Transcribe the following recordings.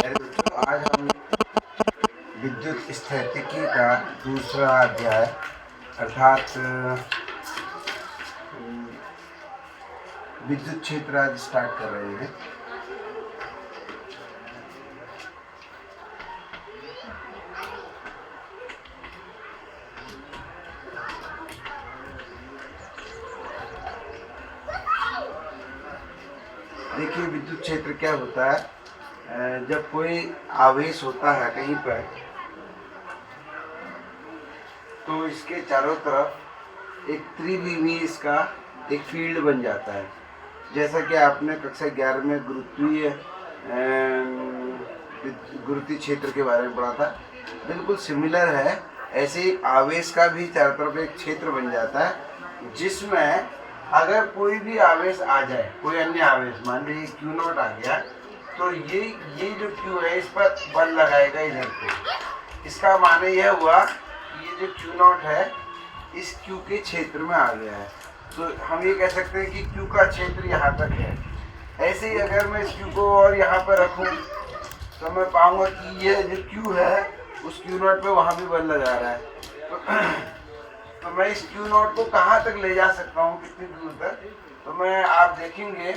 आज हम विद्युत स्थैतिकी का दूसरा अध्याय अर्थात विद्युत क्षेत्र आज स्टार्ट कर रहे हैं। देखिए, विद्युत क्षेत्र क्या होता है। जब कोई आवेश होता है कहीं पर, तो इसके चारों तरफ एक त्रिविमीय इसका एक फील्ड बन जाता है। जैसा कि आपने कक्षा 11 में गुरुत्वीय क्षेत्र के बारे में पढ़ा था, बिल्कुल सिमिलर है। ऐसे ही आवेश का भी चारों तरफ एक क्षेत्र बन जाता है, जिसमें अगर कोई भी आवेश आ जाए, कोई अन्य आवेश, मान लीजिए Q0 आ गया, तो ये जो Q है इस पर बल लगाएगा इधर पे। इसका माने यह हुआ कि ये जो Q0 है इस Q के क्षेत्र में आ गया है। तो हम ये कह सकते हैं कि Q का क्षेत्र यहाँ तक है। ऐसे ही अगर मैं इस Q को और यहाँ पर रखूँ तो मैं पाऊंगा कि ये जो Q है उस Q0 पे वहाँ भी बल लगा रहा है। तो मैं इस Q0 को कहाँ तक ले जा सकता हूँ, कितनी दूर तक, तो मैं आप देखेंगे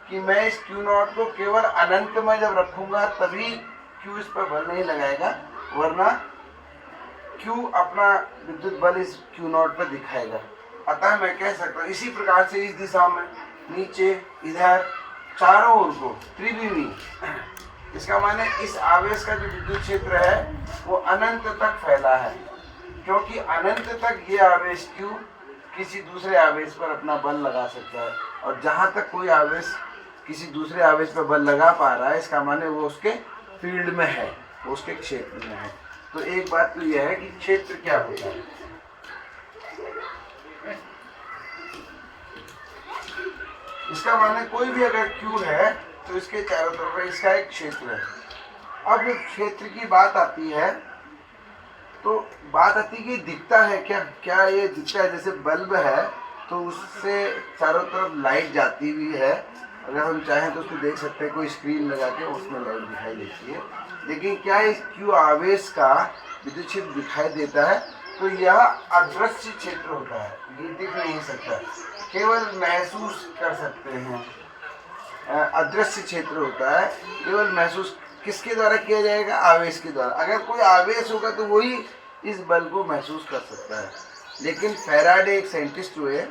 कि मैं इस Q0 को केवल अनंत में जब रखूँगा तभी Q इस पर बल नहीं लगाएगा, वरना Q अपना विद्युत बल इस Q0 पर दिखाएगा। अतः मैं कह सकता हूँ इसी प्रकार से इस दिशा में, नीचे, इधर, चारों ओर को त्रिविमीय, इसका माने इस आवेश का जो विद्युत क्षेत्र है वो अनंत तक फैला है, क्योंकि अनंत तक ये आवेश Q किसी दूसरे आवेश पर अपना बल लगा सकता है। और जहाँ तक कोई आवेश किसी दूसरे आवेश पर बल लगा पा रहा है, इसका माने वो उसके फील्ड में है, वो उसके क्षेत्र में है। तो एक बात तो यह है कि क्षेत्र क्या होता है। इसका माने कोई भी अगर Q है तो इसके चारों तरफ इसका एक क्षेत्र है। अब क्षेत्र की बात आती है, तो बात आती है कि दिखता है क्या, क्या ये दिखता है। जैसे बल्ब है तो उससे चारों तरफ लाइट जाती हुई है, अगर हम चाहें तो उसको देख सकते हैं, कोई स्क्रीन लगा के उसमें लाइट दिखाई देती है। लेकिन क्या इस Q आवेश का विद्युत क्षेत्र दिखाई देता है, तो यह अदृश्य क्षेत्र होता है, ये दिख नहीं सकता, केवल महसूस कर सकते हैं। अदृश्य क्षेत्र होता है, केवल महसूस किसके द्वारा किया जाएगा, आवेश के द्वारा। अगर कोई आवेश होगा तो वही इस बल को महसूस कर सकता है। लेकिन फैराडे एक साइंटिस्ट हुए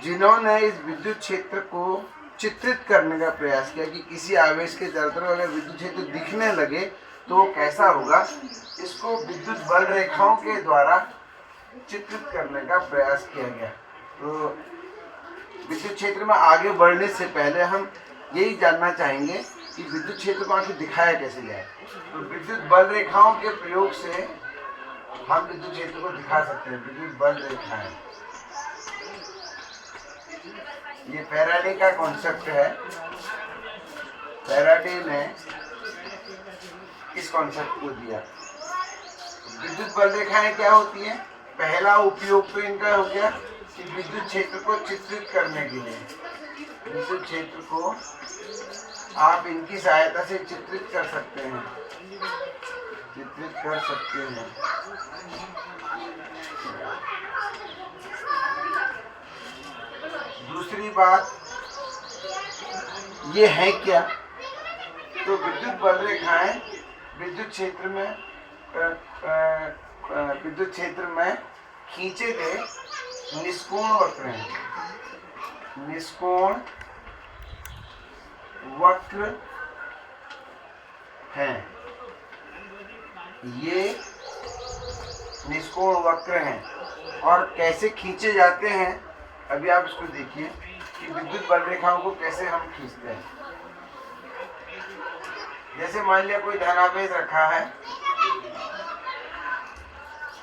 जिन्होंने इस विद्युत क्षेत्र को चित्रित करने का प्रयास किया कि किसी आवेश के चारों तरफ अगर विद्युत क्षेत्र दिखने लगे तो वो कैसा होगा। इसको विद्युत बल रेखाओं के द्वारा चित्रित करने का प्रयास किया गया। तो विद्युत क्षेत्र में आगे बढ़ने से पहले हम यही जानना चाहेंगे कि विद्युत क्षेत्र को आखिर दिखाया कैसे जाए। तो विद्युत बल रेखाओं के प्रयोग से हम विद्युत क्षेत्र को दिखा सकते हैं। विद्युत बल रेखाएं, ये फैराडे का कॉन्सेप्ट है। फैराडे ने इस कॉन्सेप्ट को दिया। विद्युत बल रेखाएं क्या होती हैं? पहला उपयोग तो इनका हो गया कि विद्युत क्षेत्र को चित्रित करने के लिए, विद्युत क्षेत्र को आप इनकी सहायता से चित्रित कर सकते हैं, चित्रित कर सकते हैं। दूसरी बात ये है क्या, तो विद्युत बल रेखाएं विद्युत क्षेत्र में खींचे गए निष्कोण वक्र हैं। निष्कोण वक्र हैं, ये निष्कोण वक्र हैं। और कैसे खींचे जाते हैं, अभी आप इसको देखिए कि विद्युत बल रेखाओं को कैसे हम खींचते हैं। जैसे मान लिया कोई धनावेश रखा है,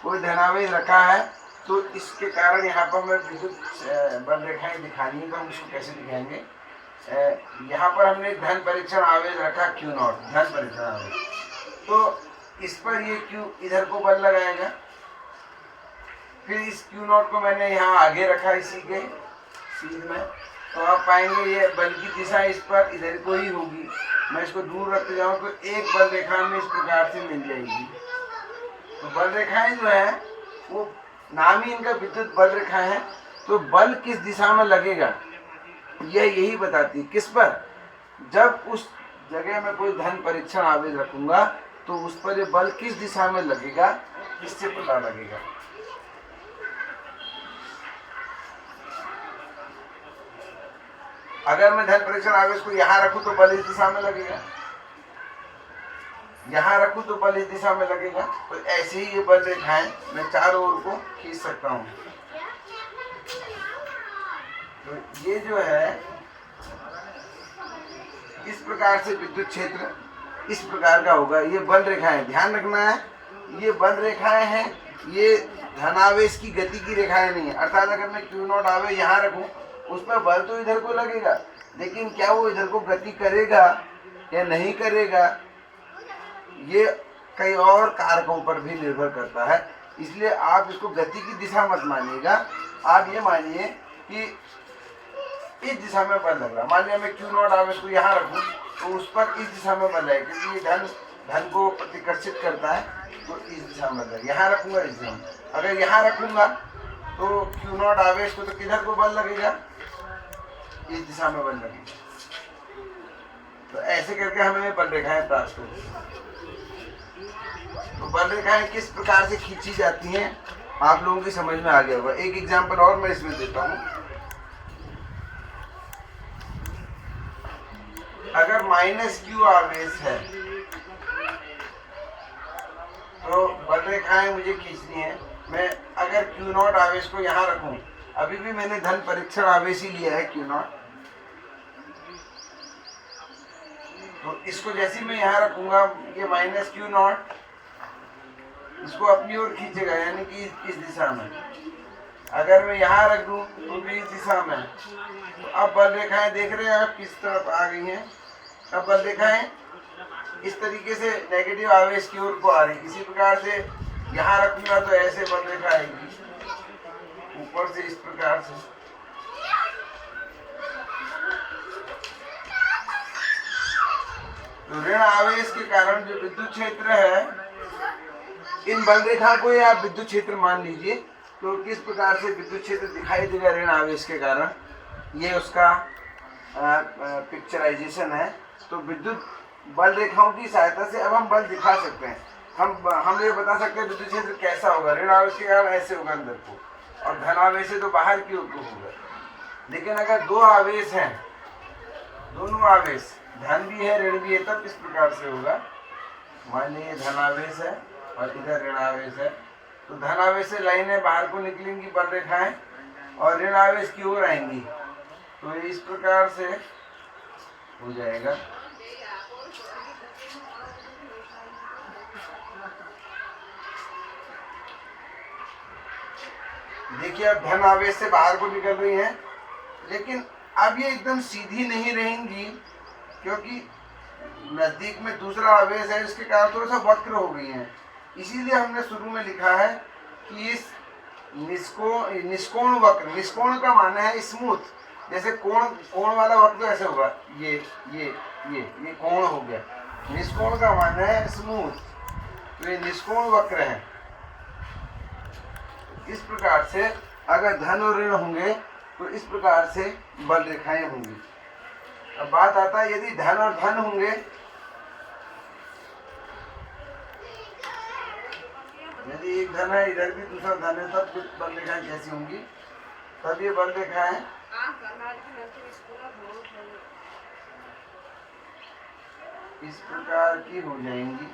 कोई धनावेश रखा है, तो इसके कारण यहाँ पर हमें विद्युत बल रेखाएं दिखानी है। तो हम इसको कैसे दिखाएंगे, यहाँ पर हमने धन परीक्षण आवेश रखा Q0, धन परीक्षण आवेश, तो इस पर ये Q इधर को बल लगाएगा। फिर इस Q0 को मैंने यहाँ आगे रखा इसी के सीध में, तो आप पाएंगे ये बल की दिशा इस पर इधर को ही होगी। मैं इसको दूर रखते जाऊँ तो एक बल रेखा में इस प्रकार से मिल जाएगी। तो बल रेखाएं जो है वो नाम ही इनका विद्युत बल रेखा है। तो बल किस दिशा में लगेगा यह यही बताती है। किस पर? जब उस जगह में कोई धन परीक्षण आवेश रखूंगा तो उस पर ये बल किस दिशा में लगेगा इससे पता लगेगा। अगर मैं धन परीक्षण आवेश को यहाँ रखूं तो बल इस दिशा में लगेगा, यहाँ रखूं तो बल इस दिशा में लगेगा। तो ऐसे ही ये बल रेखाएं मैं चारों ओर को खींच सकता हूँ। तो ये जो है इस प्रकार से विद्युत क्षेत्र इस प्रकार का होगा। ये बल रेखाएं ध्यान रखना है, ये बल रेखाएं हैं, ये धनावेश की गति की रेखाएं नहीं है। अर्थात अगर मैं Q0 आवेश यहाँ रखूं उस पर बल तो इधर को लगेगा, लेकिन क्या वो इधर को गति करेगा या नहीं करेगा ये कई और कारकों पर भी निर्भर करता है। इसलिए आप इसको गति की दिशा मत मानिएगा, आप ये मानिए कि इस दिशा में बल लग रहा। मान लिया मैं Q0 आवेश को यहाँ रखूँ तो उस पर इस दिशा में बल है, क्योंकि ये धन को प्रतिकर्षित करता है। तो इस दिशा में बल, यहाँ रखूँगा इस दिशा में। अगर यहाँ रखूँगा तो Q0 आवेश को तो किधर को बल लगेगा? इस दिशा में बल लगेगा। तो ऐसे करके हमें बल रेखाएं प्राप्त होगी। तो बल रेखाएं किस प्रकार से खींची जाती हैं आप लोगों की समझ में आ गया होगा। एक एग्जांपल और मैं इसमें देता हूँ। अगर -Q आवेश है तो बल रेखाएं मुझे खींचनी है। मैं अगर Q0 आवेश को यहाँ रखूं, अभी भी मैंने धन परीक्षण आवेश ही लिया है Q0, तो इसको जैसे मैं यहाँ रखूंगा ये -Q0 इसको अपनी ओर खींचेगा, यानी कि इस दिशा में। अगर मैं यहाँ रख दूं तो भी इस दिशा में। तो अब बल रेखाएं देख रहे हैं आप किस तरफ आ गई हैं। अब बल रेखाएं इस तरीके से नेगेटिव आवेश की ओर को आ रही। इसी प्रकार से यहाँ रखूंगा तो ऐसे बल रेखा आएगी ऊपर से इस प्रकार से। तो ऋण आवेश के कारण जो विद्युत क्षेत्र है, इन बल रेखा को आप विद्युत क्षेत्र मान लीजिए। तो किस प्रकार से विद्युत क्षेत्र दिखाई देगा ऋण आवेश के कारण, ये उसका पिक्चराइजेशन है। तो विद्युत बल रेखाओं की सहायता से अब हम बल दिखा सकते हैं। हम ये बता सकते हैं विद्युत क्षेत्र कैसा होगा। ऋण आवेश के कारण ऐसे होगा अंदर को, और धन आवेश से तो बाहर की ओर को होगा। लेकिन अगर दो आवेश हैं, दोनों आवेश धन भी है ऋण भी है, तब इस प्रकार से होगा। मान लीजिए धन आवेश है और इधर ऋण आवेश है। तो धन आवेश से लाइनें बाहर को निकलेंगी बल रेखाएं, और ऋण आवेश की ओर आएंगी। तो इस प्रकार से हो जाएगा। देखिए अब धन आवेश से बाहर को निकल रही हैं, लेकिन अब ये एकदम सीधी नहीं रहेंगी, क्योंकि नजदीक में दूसरा आवेश है, इसके कारण थोड़ा सा वक्र हो गई हैं। इसीलिए हमने शुरू में लिखा है कि इस निष्कोण वक्र, निष्कोण का माना है स्मूथ। जैसे कोण वाला वक्र ऐसे होगा, ये कोण हो गया। निष्कोण का माना है स्मूथ, तो ये निष्कोण वक्र है। इस प्रकार से अगर धन और ऋण होंगे तो इस प्रकार से बल रेखाएं होंगी। अब बात आता है यदि धन और धन होंगे, यदि एक धन है इधर भी दूसरा धन है, तब कुछ बल रेखाएं कैसी होंगी? तब ये बल रेखाएं इस प्रकार की हो जाएंगी।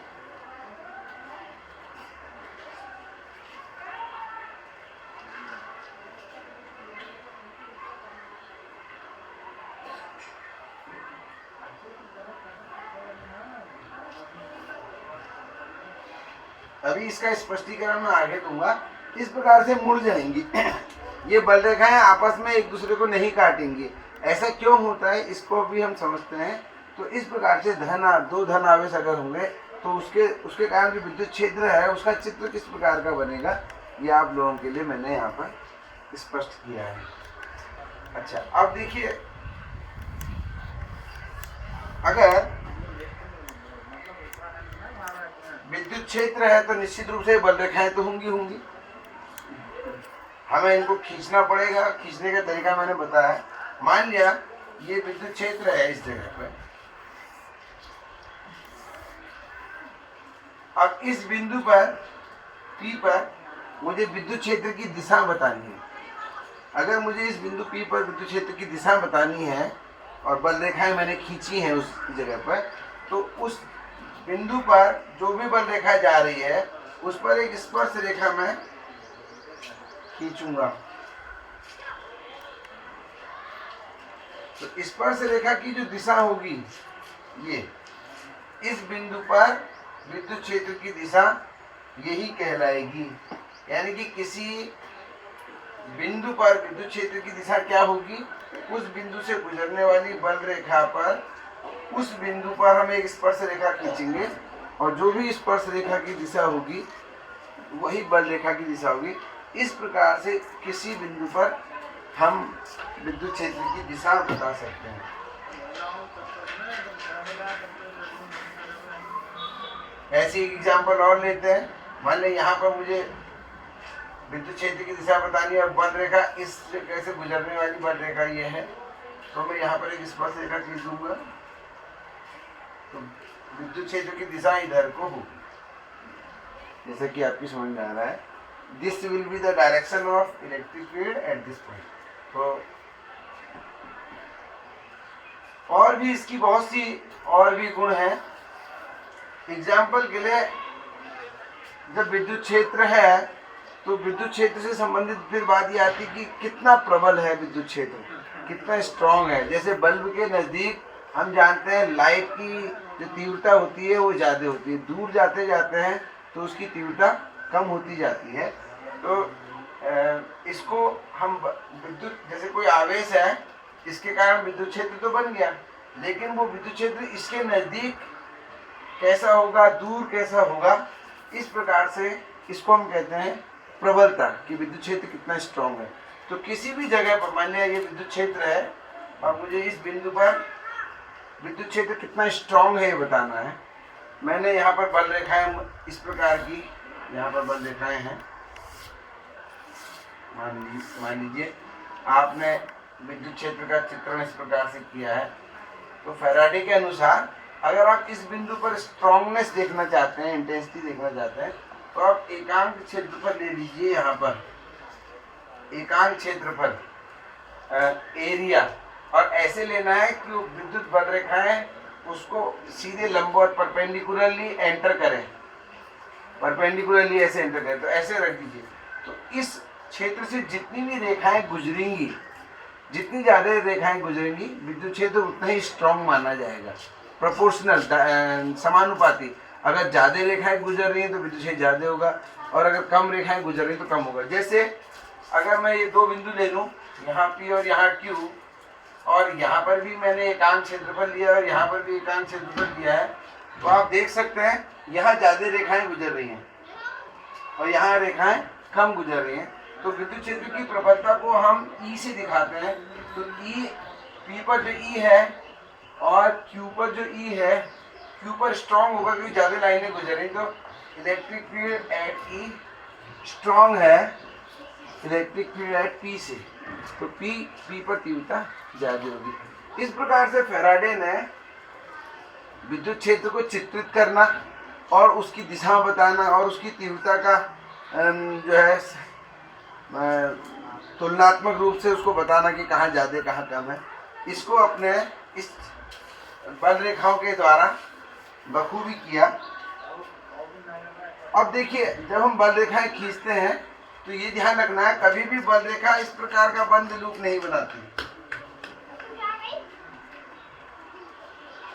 अभी इसका स्पष्टीकरण मैं आगे दूंगा। इस प्रकार से मुड़ जाएंगी ये बल रेखाएं, आपस में एक दूसरे को नहीं काटेंगी। ऐसा क्यों होता है इसको भी हम समझते हैं। तो इस प्रकार से दो धन आवेश अगर होंगे तो उसके कारण जो विद्युत क्षेत्र है उसका चित्र किस प्रकार का बनेगा, ये आप लोगों के लिए मैंने यहाँ पर स्पष्ट किया है। अच्छा, अब देखिए अगर विद्युत क्षेत्र है तो निश्चित रूप से बल रेखाएं तो होंगी। हमें इनको खींचना पड़ेगा। खींचने का तरीका मैंने बताया। मान लिया ये विद्युत क्षेत्र है इस जगह पर। अब इस बिंदु पर P पर मुझे विद्युत क्षेत्र की दिशा बतानी है। अगर मुझे इस बिंदु P पर विद्युत क्षेत्र की दिशा बतानी है और बल रेखाएं मैंने खींची हैं उस जगह पर, तो उस बिंदु पर जो भी बल रेखा जा रही है उस पर एक स्पर्श रेखा मैं खींचूंगा। तो स्पर्श रेखा की जो दिशा होगी ये, इस बिंदु पर विद्युत क्षेत्र की दिशा यही कहलाएगी। यानी कि किसी बिंदु पर विद्युत क्षेत्र की दिशा क्या होगी, उस बिंदु से गुजरने वाली बल रेखा पर, उस बिंदु पर हम एक स्पर्श रेखा खींचेंगे और जो भी स्पर्श रेखा की दिशा होगी वही बल रेखा की दिशा होगी। इस प्रकार से किसी बिंदु पर हम विद्युत क्षेत्र की दिशा बता सकते हैं। ऐसी एग्जाम्पल और लेते हैं। मान लें यहाँ पर मुझे विद्युत क्षेत्र की दिशा बतानी है और बल रेखा इस जगह से गुजरने वाली बल रेखा ये है, तो मैं यहाँ पर एक स्पर्श रेखा खींच दूंगा तो विद्युत क्षेत्र की दिशा इधर को होगी। जैसे कि आपकी समझ में आ रहा है, this will be the direction of electric field at this point. तो और भी इसकी बहुत सी और भी गुण हैं। एग्जाम्पल के लिए, जब विद्युत क्षेत्र है तो विद्युत क्षेत्र से संबंधित फिर बात ये आती कि कितना प्रबल है विद्युत क्षेत्र, कितना स्ट्रांग है। जैसे बल्ब के नज़दीक हम जानते हैं लाइट की जो तीव्रता होती है वो ज़्यादा होती है, दूर जाते जाते हैं तो उसकी तीव्रता कम होती जाती है। तो इसको हम विद्युत, जैसे कोई आवेश है इसके कारण विद्युत क्षेत्र तो बन गया, लेकिन वो विद्युत क्षेत्र इसके नज़दीक कैसा होगा, दूर कैसा होगा, इस प्रकार से इसको हम कहते हैं प्रबलता, कि विद्युत क्षेत्र कितना स्ट्रांग है। तो किसी भी जगह पर, मान लिया ये विद्युत क्षेत्र है और मुझे इस बिंदु पर विद्युत क्षेत्र कितना स्ट्रांग है ये बताना है। मैंने यहाँ पर बल रेखाएं इस प्रकार की, यहाँ पर बल रेखाएं हैं। मान लीजिए आपने विद्युत क्षेत्र का चित्रण इस प्रकार से किया है। तो फैराडे के अनुसार अगर आप इस बिंदु पर स्ट्रांगनेस देखना चाहते हैं, इंटेंसिटी देखना चाहते हैं, तो आप एकांक क्षेत्रफल ले लीजिए। यहाँ पर एकांक क्षेत्रफल एरिया, और ऐसे लेना है कि विद्युत बल रेखाएं उसको सीधे लंबवत परपेंडिकुलरली एंटर करें, परपेंडिकुलरली ऐसे एंटर करें। तो ऐसे रख दीजिए। तो इस क्षेत्र से जितनी भी रेखाएं गुजरेंगी, जितनी ज़्यादा रेखाएं गुजरेंगी, विद्युत क्षेत्र उतना ही स्ट्रांग माना जाएगा। प्रोपोर्शनल, समानुपाती। अगर ज़्यादा रेखाएं गुजर रही हैं तो विद्युत क्षेत्र ज़्यादा होगा, और अगर कम रेखाएं गुजर रही तो कम होगा। जैसे अगर मैं ये दो बिंदु ले लूँ, यहाँ P और यहाँ Q, और यहाँ पर भी मैंने एकांक क्षेत्रफल लिया और यहाँ पर भी एकांक क्षेत्रफल लिया है, तो आप देख सकते हैं यहाँ ज़्यादा रेखाएं गुजर रही हैं और यहाँ रेखाएं कम गुजर रही हैं। तो विद्युत क्षेत्र की प्रबलता को हम E से दिखाते हैं। तो E, P पर जो E है और Q पर जो E है, Q पर स्ट्रांग होगा क्योंकि ज़्यादा लाइनें गुजर रही। तो electric field at E strong है इलेक्ट्रिक फील्ड एट P से, तो P पर तीव्रता ज़्यादा होगी। इस प्रकार से फैराडे ने विद्युत क्षेत्र को चित्रित करना और उसकी दिशा बताना और उसकी तीव्रता का जो है तुलनात्मक रूप से उसको बताना कि कहाँ ज़्यादा कहाँ कम है, इसको अपने इस बल रेखाओं के द्वारा बखूबी किया। अब देखिए, जब हम बल रेखाएं खींचते हैं तो ये ध्यान रखना है, कभी भी बल रेखा इस प्रकार का बंद लूप नहीं बनाती।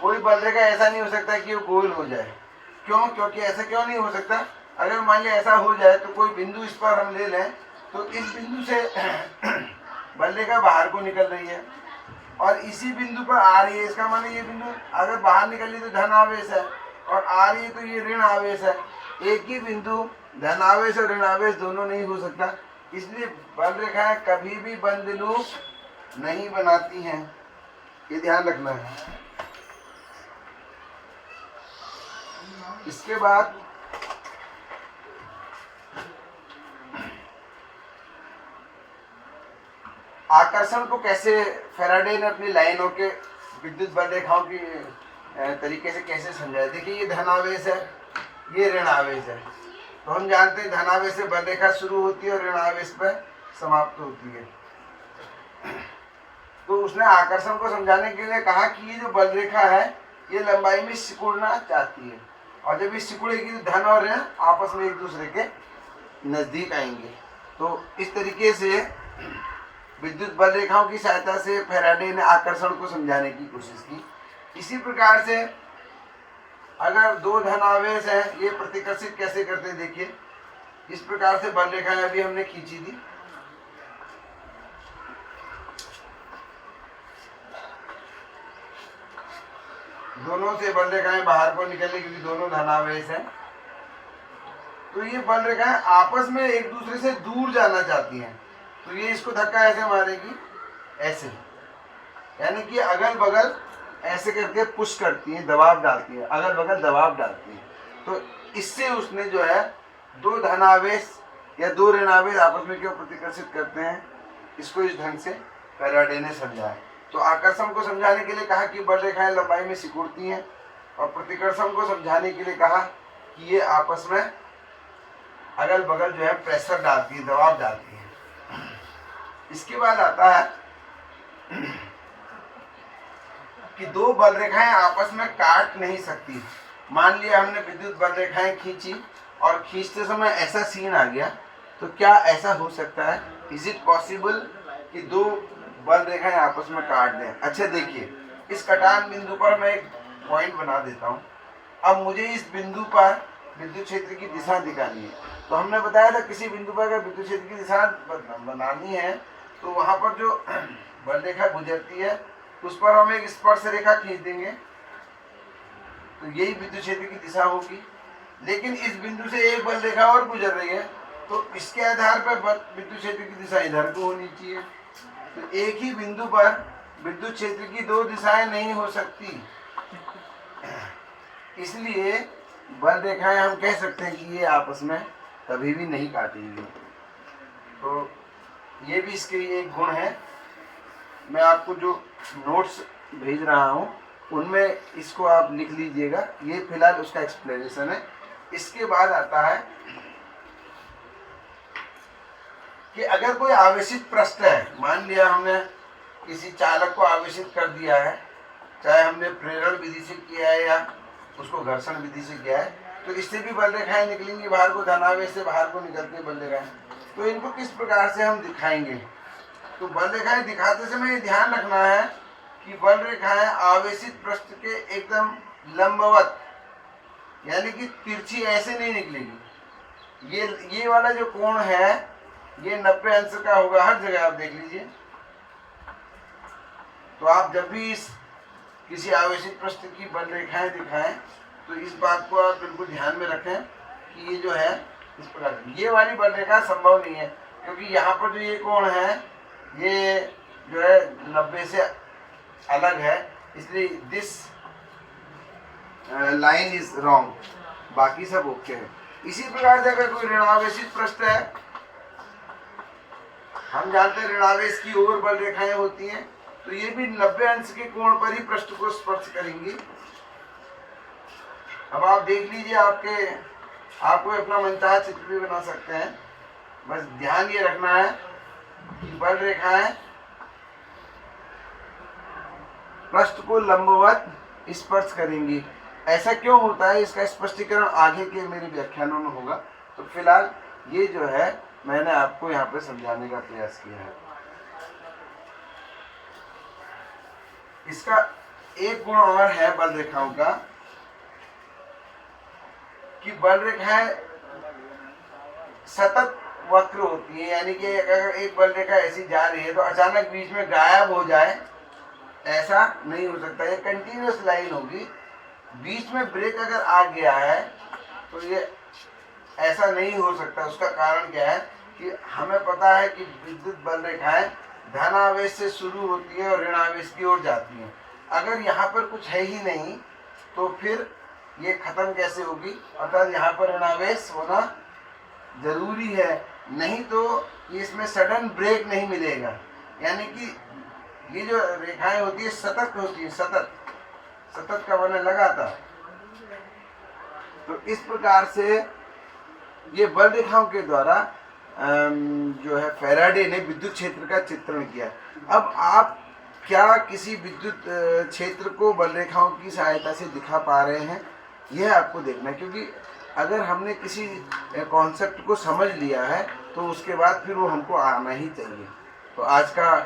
कोई बल रेखा ऐसा नहीं हो सकता कि वो गोल हो जाए। क्यों? क्योंकि ऐसा क्यों नहीं हो सकता? अगर मान लिया ऐसा हो जाए तो कोई बिंदु इस पर हम ले लें, तो इस बिंदु से बल रेखा बाहर को निकल रही है और इसी बिंदु पर आ रही है। इसका माने ये बिंदु अगर बाहर निकल रही तो धन आवेश है, और आ रही है तो ये ऋण आवेश है। एक ही बिंदु धन आवेश और ऋण आवेश दोनों नहीं हो सकता। इसलिए बल रेखाएं कभी भी बंद लूप नहीं बनाती हैं, ये ध्यान रखना है। इसके बाद आकर्षण को कैसे फैराडे ने अपनी लाइनों के विद्युत बल रेखाओं की तरीके से कैसे समझाया। देखिए ये धनावेश है, ये ऋण आवेश है। तो हम जानते हैं धनावेश से बल रेखा शुरू होती है और ऋण आवेश पर समाप्त होती है। तो उसने आकर्षण को समझाने के लिए कहा कि ये जो बल रेखा है ये लंबाई में सिकुड़ना चाहती है, और जब ये सिकुड़ेगी तो धन और ऋण आपस में एक दूसरे के नजदीक आएंगे। तो इस तरीके से विद्युत बल रेखाओं की सहायता से फैराडे ने आकर्षण को समझाने की कोशिश की। इसी प्रकार से अगर दो धन आवेश है, ये प्रतिकर्षित कैसे करते हैं। देखिए इस प्रकार से बल रेखाएं अभी हमने खींची थी, दोनों से बल रेखाएं बाहर को निकलने क्योंकि दोनों धनावेश हैं। तो ये बल रेखाएं आपस में एक दूसरे से दूर जाना चाहती हैं। तो ये इसको धक्का ऐसे मारेगी, ऐसे, यानी कि अगल बगल ऐसे करके पुश करती हैं, दबाव डालती हैं, अगल बगल दबाव डालती हैं। तो इससे उसने जो है दो धनावेश या दो ऋणावेश आपस में क्यों प्रतिकर्षित करते हैं, इसको इस ढंग से फैराडे ने समझाया। तो आकर्षण को समझाने के लिए कहा कि बल रेखाएं लंबाई में सिकुड़ती हैं, और प्रतिकर्षण को समझाने के लिए कहा कि ये आपस में अगल बगल जो है प्रेशर डालती है, दबाव डालती है। इसके बाद आता है कि दो बल रेखाएं आपस में काट नहीं सकती। मान लिया हमने विद्युत बल रेखाएं खींची और खींचते समय ऐसा सीन आ गया, तो क्या ऐसा हो सकता है, इज इट पॉसिबल कि दो बल रेखाएं आपस में काट दें। अच्छा देखिए इस कटान बिंदु पर मैं एक पॉइंट बना देता हूं। अब मुझे इस बिंदु पर विद्युत क्षेत्र की दिशा दिखानी है। तो हमने बताया था किसी बिंदु पर अगर विद्युत क्षेत्र की दिशा बनानी है तो वहां पर जो बल रेखा गुजरती है उस पर हम एक स्पर्श रेखा खींच देंगे, तो यही विद्युत क्षेत्र की दिशा होगी। लेकिन इस बिंदु से एक बल रेखा और गुजर रही है, तो इसके आधार पर विद्युत क्षेत्र की दिशा इधर को होनी चाहिए। तो एक ही बिंदु पर विद्युत क्षेत्र की दो दिशाएं नहीं हो सकती, इसलिए बल रेखाएं हम कह सकते हैं कि ये आपस में कभी भी नहीं काटेंगी। तो ये भी इसके एक गुण है। मैं आपको जो नोट्स भेज रहा हूँ उनमें इसको आप लिख लीजिएगा, ये फिलहाल उसका एक्सप्लेनेशन है। इसके बाद आता है कि अगर कोई आवेशित पृष्ठ है, मान लिया हमने किसी चालक को आवेशित कर दिया है, चाहे हमने प्रेरण विधि से किया है या उसको घर्षण विधि से किया है, तो इससे भी बल रेखाएं निकलेंगी बाहर को, धनावेश से बाहर को निकलती है बल रेखाएं। तो इनको किस प्रकार से हम दिखाएंगे। तो बल रेखाएं दिखाते समय ये ध्यान रखना है कि बल रेखाएं आवेशित पृष्ठ के एकदम लंबवत, यानी कि तिरछी ऐसे नहीं निकलेगी। ये वाला जो कोण है ये 90 अंश का होगा, हर जगह आप देख लीजिए। तो आप जब भी इस किसी आवेशित पृष्ठ की बल रेखाएं दिखाएं तो इस बात को आप बिल्कुल ध्यान में रखें कि ये जो है इस प्रकार, ये वाली बल रेखा संभव नहीं है, क्योंकि यहाँ पर जो ये कोण है ये जो है 90 से अलग है, इसलिए दिस लाइन इज रॉन्ग, बाकी सब ओके है। इसी प्रकार से अगर कोई ऋणावेशित पृष्ठ है, हम जानते हैं ऋणावेश की ओर बल रेखाएं होती हैं, तो ये भी 90 अंश के कोण पर ही पृष्ठ को स्पर्श करेंगी। अब आप देख लीजिए, आपको अपना मनचाहा चित्र भी बना सकते हैं। बस ध्यान ये रखना है कि बल रेखाएं पृष्ठ को लंबवत स्पर्श करेंगी। ऐसा क्यों होता है इसका स्पष्टीकरण आगे के मेरे व्याख्यानों में होगा। तो फिलहाल ये जो है मैंने आपको यहाँ पे समझाने का प्रयास किया है। इसका एक गुण और है बल रेखाओं का कि बल रेखाएं सतत वक्र होती है, यानी कि अगर एक बल रेखा ऐसी जा रही है तो अचानक बीच में गायब हो जाए, ऐसा नहीं हो सकता। ये कंटिन्यूअस लाइन होगी। बीच में ब्रेक अगर आ गया है तो ये ऐसा नहीं हो सकता। उसका कारण क्या है कि हमें पता है कि विद्युत बल रेखाएं धनावेश से शुरू होती है और ऋणावेश की ओर जाती हैं। अगर यहाँ पर कुछ है ही नहीं तो फिर ये खत्म कैसे होगी, अर्थात यहाँ पर ऋणावेश होना जरूरी है, नहीं तो इसमें सडन ब्रेक नहीं मिलेगा। यानी कि ये जो रेखाएं होती है सतत होती है, सतत, सतत का बना लगातार। तो इस प्रकार से ये बल रेखाओं के द्वारा जो है फैराडे ने विद्युत क्षेत्र का चित्रण किया। अब आप क्या किसी विद्युत क्षेत्र को बल रेखाओं की सहायता से दिखा पा रहे हैं, यह आपको देखना है, क्योंकि अगर हमने किसी कॉन्सेप्ट को समझ लिया है तो उसके बाद फिर वो हमको आना ही चाहिए। तो आज का